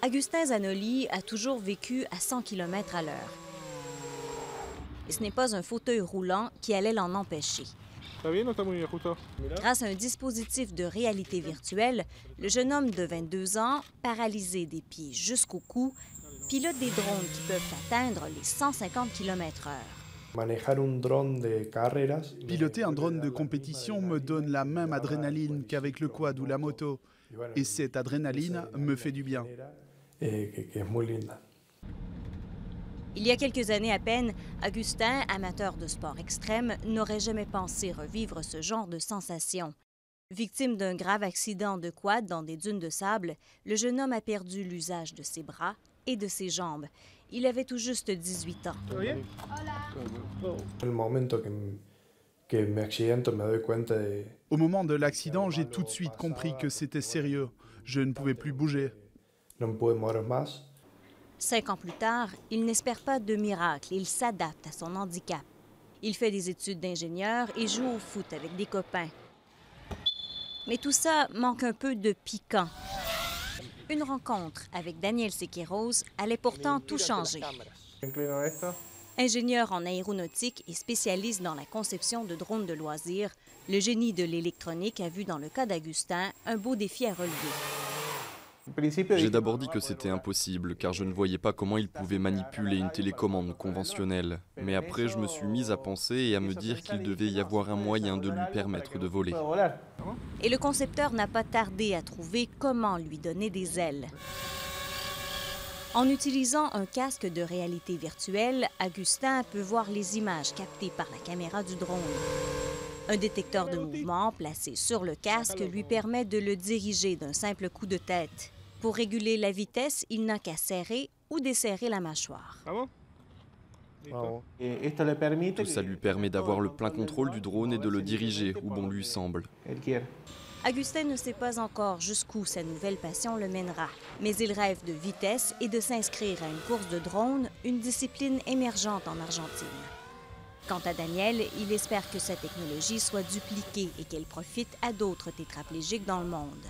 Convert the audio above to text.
Agustin Zanoli a toujours vécu à 100 km à l'heure. Et ce n'est pas un fauteuil roulant qui allait l'en empêcher. Grâce à un dispositif de réalité virtuelle, le jeune homme de 22 ans, paralysé des pieds jusqu'au cou, pilote des drones qui peuvent atteindre les 150 km/h. Piloter un drone de compétition me donne la même adrénaline qu'avec le quad ou la moto. Et cette adrénaline me fait du bien. Il y a quelques années à peine, Agustin, amateur de sport extrême, n'aurait jamais pensé revivre ce genre de sensation. Victime d'un grave accident de quad dans des dunes de sable, le jeune homme a perdu l'usage de ses bras et de ses jambes. Il avait tout juste 18 ans. Au moment de l'accident, j'ai tout de suite compris que c'était sérieux. Je ne pouvais plus bouger. 5 ans plus tard, il n'espère pas de miracle. Il s'adapte à son handicap. Il fait des études d'ingénieur et joue au foot avec des copains. Mais tout ça manque un peu de piquant. Une rencontre avec Daniel Sequeiros allait pourtant tout changer. Ingénieur en aéronautique et spécialiste dans la conception de drones de loisirs, le génie de l'électronique a vu dans le cas d'Agustin un beau défi à relever. J'ai d'abord dit que c'était impossible, car je ne voyais pas comment il pouvait manipuler une télécommande conventionnelle. Mais après, je me suis mise à penser et à me dire qu'il devait y avoir un moyen de lui permettre de voler. Et le concepteur n'a pas tardé à trouver comment lui donner des ailes. En utilisant un casque de réalité virtuelle, Agustin peut voir les images captées par la caméra du drone. Un détecteur de mouvement placé sur le casque lui permet de le diriger d'un simple coup de tête. Pour réguler la vitesse, il n'a qu'à serrer ou desserrer la mâchoire. Tout ça lui permet d'avoir le plein contrôle du drone et de le diriger où bon lui semble. Agustin ne sait pas encore jusqu'où sa nouvelle passion le mènera, mais il rêve de vitesse et de s'inscrire à une course de drone, une discipline émergente en Argentine. Quant à Daniel, il espère que cette technologie soit dupliquée et qu'elle profite à d'autres tétraplégiques dans le monde.